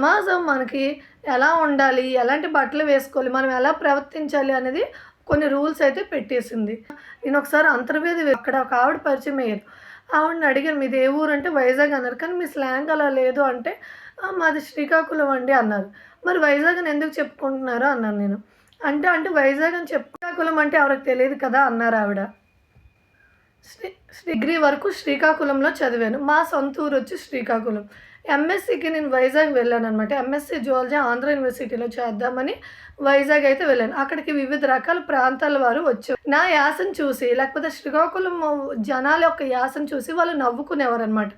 సమాజం మనకి ఎలా ఉండాలి, ఎలాంటి బట్టలు వేసుకోవాలి, మనం ఎలా ప్రవర్తించాలి అనేది కొన్ని రూల్స్ అయితే పెట్టేసింది. నేను ఒకసారి అంతర్వేది అక్కడ ఒక ఆవిడ పరిచయం అయ్యారు. ఆవిడని అడిగాను, మీది ఏ ఊరు అంటే వైజాగ్ అన్నారు. కానీ మీ స్లాంగ్ అలా లేదు అంటే, మాది శ్రీకాకుళం అండి అన్నారు. మరి వైజాగ్ అని ఎందుకు చెప్పుకుంటున్నారు అన్నాను నేను. అంటే వైజాగ్ అని శ్రీకాకుళం అంటే ఎవరికి తెలియదు కదా అన్నారు ఆవిడ. డిగ్రీ వరకు శ్రీకాకుళంలో చదివాను. మా సొంత ఊరు వచ్చి శ్రీకాకుళం. ఎంఎస్సికి నేను వైజాగ్ వెళ్ళాననమాట. ఎంఎస్సి జువాలజీ ఆంధ్ర యూనివర్సిటీలో చేద్దామని వైజాగ్ అయితే వెళ్ళాను. అక్కడికి వివిధ రకాల ప్రాంతాల వారు వచ్చారు. నా యాసను చూసి, లేకపోతే శ్రీకాకుళం జనాల యొక్క యాసను చూసి వాళ్ళు నవ్వుకునేవారనమాట.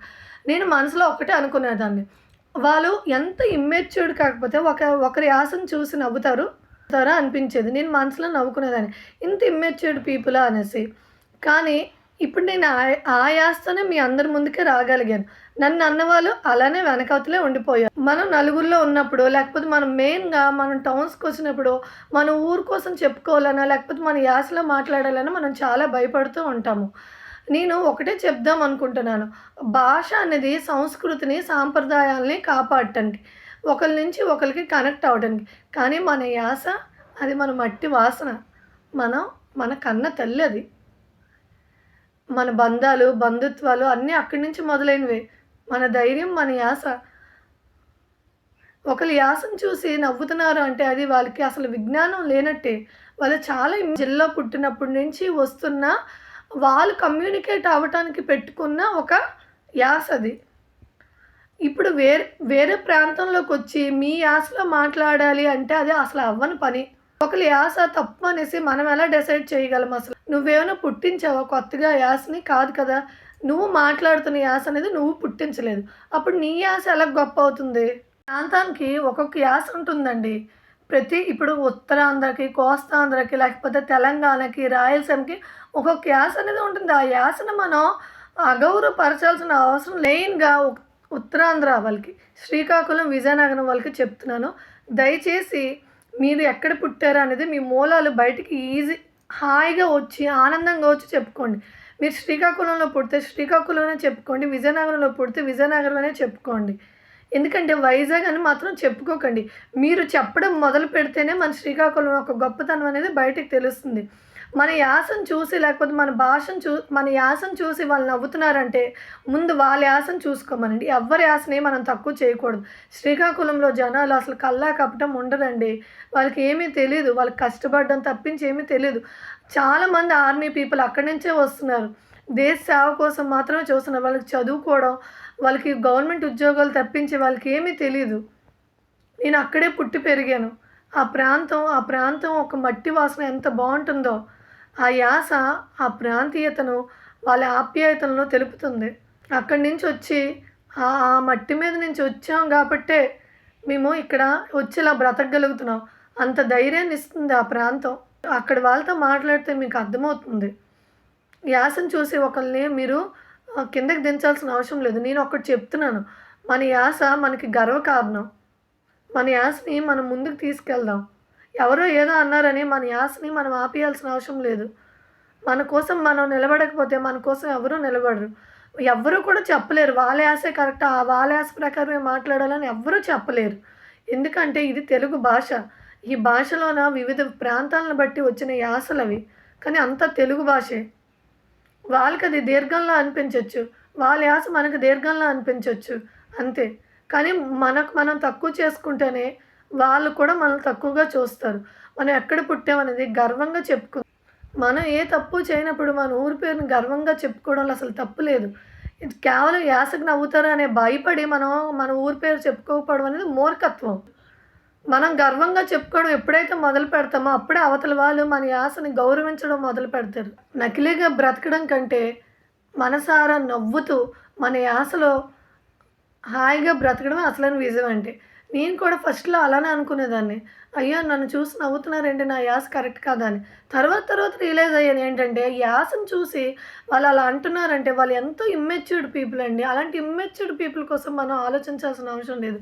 నేను మనసులో ఒకటే అనుకునేదాన్ని, వాళ్ళు ఎంత ఇమ్మెచ్యూర్డ్ కాకపోతే ఒకరి యాసను చూసి నవ్వుతారు అనిపించేది. నేను మనసులో నవ్వుకునేదాన్ని, ఇంత ఇమ్మెచ్యూర్డ్ పీపులా అనేసి. కానీ ఇప్పుడు నేను ఆ యాస్తోనే మీ అందరి ముందుకే రాగలిగాను. నన్ను అన్నవాళ్ళు అలానే వెనకవతలే ఉండిపోయారు. మనం నలుగురిలో ఉన్నప్పుడు, లేకపోతే మనం మెయిన్గా మనం టౌన్స్కి వచ్చినప్పుడు మన ఊరు కోసం చెప్పుకోవాలన్నా, లేకపోతే మన యాసలో మాట్లాడాలన్నా మనం చాలా భయపడుతూ ఉంటాము. నేను ఒకటే చెప్దాం అనుకుంటున్నాను, భాష అనేది సంస్కృతిని, సాంప్రదాయాల్ని కాపాడటానికి, ఒకరి నుంచి ఒకరికి కనెక్ట్ అవ్వడానికి. కానీ మన యాస అది మన మట్టి వాసన, మన కన్న తల్లి అది. మన బంధాలు, బంధుత్వాలు అన్నీ అక్కడి నుంచి మొదలైనవే. మన ధైర్యం, మన యాస. ఒకరి యాసను చూసి నవ్వుతున్నారు అంటే అది వాళ్ళకి అసలు విజ్ఞానం లేనట్టే. వాళ్ళు చాలా జిల్లా పుట్టినప్పటి నుంచి వస్తున్న, వాళ్ళు కమ్యూనికేట్ అవ్వటానికి పెట్టుకున్న ఒక యాస అది. ఇప్పుడు వేరే ప్రాంతంలోకి వచ్చి మీ యాసలో మాట్లాడాలి అంటే అది అసలు అవ్వని పని. ఒకరి యాస తప్పు అనేసి మనం ఎలా డిసైడ్ చేయగలం అసలు? నువ్వేమైనా పుట్టించావా కొత్తగా యాసని? కాదు కదా. నువ్వు మాట్లాడుతున్న యాస అనేది నువ్వు పుట్టించలేదు. అప్పుడు నీ యాస ఎలా గొప్ప అవుతుంది? ప్రాంతానికి ఒక్కొక్క యాస ఉంటుందండి. ఇప్పుడు ఉత్తరాంధ్రకి, కోస్తాంధ్రకి, లేకపోతే తెలంగాణకి, రాయలసీమకి ఒక్కొక్క యాస అనేది ఉంటుంది. ఆ యాసను మనం అగౌరవపరచాల్సిన అవసరం. మెయిన్గా ఉత్తరాంధ్ర వాళ్ళకి, శ్రీకాకుళం, విజయనగరం వాళ్ళకి చెప్తున్నాను, దయచేసి మీరు ఎక్కడ పుట్టారు అనేది మీ మూలాలు బయటికి హాయిగా వచ్చి, ఆనందంగా వచ్చి చెప్పుకోండి. మీరు శ్రీకాకుళంలో పుడితే శ్రీకాకుళంలోనే చెప్పుకోండి, విజయనగరంలో పుడితే విజయనగరంలోనే చెప్పుకోండి. ఎందుకంటే వైజాగ్ అని మాత్రం చెప్పుకోకండి. మీరు చెప్పడం మొదలు పెడితేనే మన శ్రీకాకుళం ఒక గొప్పతనం అనేది బయటికి తెలుస్తుంది. మన యాసను చూసి, లేకపోతే మన యాసను చూసి వాళ్ళు నవ్వుతున్నారంటే ముందు వాళ్ళ యాసను చూసుకోమనండి. ఎవరి యాసని మనం తక్కువ చేయకూడదు. శ్రీకాకుళంలో జనాలు అసలు కల్లా కపటం ఉండరండి. వాళ్ళకి ఏమీ తెలీదు. వాళ్ళకి కష్టపడడం తప్పించి ఏమీ తెలీదు. చాలామంది ఆర్మీ పీపుల్ అక్కడి నుంచే వస్తున్నారు. దేశ సేవ కోసం మాత్రమే చూస్తున్నారు. వాళ్ళకి చదువుకోవడం, వాళ్ళకి గవర్నమెంట్ ఉద్యోగాలు తప్పించి వాళ్ళకి ఏమీ తెలీదు. నేను అక్కడే పుట్టి పెరిగాను. ఆ ప్రాంతం ఒక మట్టి వాసన ఎంత బాగుంటుందో, ఆ యాస ఆ ప్రాంతీయతను, వాళ్ళ ఆప్యాయతలను తెలుపుతుంది. అక్కడి నుంచి వచ్చి ఆ మట్టి మీద నుంచి వచ్చాం కాబట్టే మేము ఇక్కడ వచ్చి ఇలా బ్రతకగలుగుతున్నాం. అంత ధైర్యాన్ని ఇస్తుంది ఆ ప్రాంతం. అక్కడ వాళ్ళతో మాట్లాడితే మీకు అర్థమవుతుంది. యాసను చూసి ఒకరిని మీరు కిందకి దించాల్సిన అవసరం లేదు. నేను ఒకటి చెప్తున్నాను, మన యాస మనకి గర్వకారణం. మన యాసని మనం ముందుకు తీసుకెళ్దాం. ఎవరో ఏదో అన్నారని మన యాసని మనం ఆపేయాల్సిన అవసరం లేదు. మన కోసం మనం నిలబడకపోతే మన కోసం ఎవరూ నిలబడరు. ఎవ్వరూ కూడా చెప్పలేరు వాళ్ళ యాసే కరెక్ట్, వాళ్ళ యాస ప్రకారమే మాట్లాడాలని ఎవ్వరూ చెప్పలేరు. ఎందుకంటే ఇది తెలుగు భాష. ఈ భాషలోన వివిధ ప్రాంతాలను బట్టి వచ్చిన యాసలు అవి. కానీ అంతా తెలుగు భాషే. వాళ్ళకి అది దీర్ఘంలో అనిపించవచ్చు, వాళ్ళ యాస మనకు దీర్ఘంలో అనిపించవచ్చు, అంతే. కానీ మనం తక్కువ చేసుకుంటేనే వాళ్ళు కూడా మనల్ని తక్కువగా చూస్తారు. మనం ఎక్కడ పుట్టామనేది గర్వంగా చెప్పుకుంటాం. మనం ఏ తప్పు చేయనప్పుడు మన ఊరి పేరుని గర్వంగా చెప్పుకోవడంలో అసలు తప్పు లేదు. ఇది కేవలం యాసకు నవ్వుతారు అనే భయపడి మనం మన ఊరి పేరు చెప్పుకోకపోవడం అనేది మూర్ఖత్వం. మనం గర్వంగా చెప్పుకోవడం ఎప్పుడైతే మొదలు పెడతామో అప్పుడే అవతల వాళ్ళు మన యాసని గౌరవించడం మొదలు పెడతారు. నకిలీగా బ్రతకడం కంటే మనసారా నవ్వుతూ మన యాసలో హాయిగా బ్రతకడమే అసలైన విజయం అంటే. నేను కూడా ఫస్ట్లో అలానే అనుకునేదాన్ని, అయ్యో నన్ను చూసి నవ్వుతున్నారంటే నా యాస కరెక్ట్ కాదా అని. తర్వాత రియలైజ్ అయ్యాను ఏంటంటే, యాసను చూసి వాళ్ళు అలా అంటున్నారంటే వాళ్ళు ఎంతో ఇమ్మెచ్యూర్డ్ పీపుల్ అండి. అలాంటి ఇమ్మెచ్యూర్డ్ పీపుల్ కోసం మనం ఆలోచించాల్సిన అవసరం లేదు.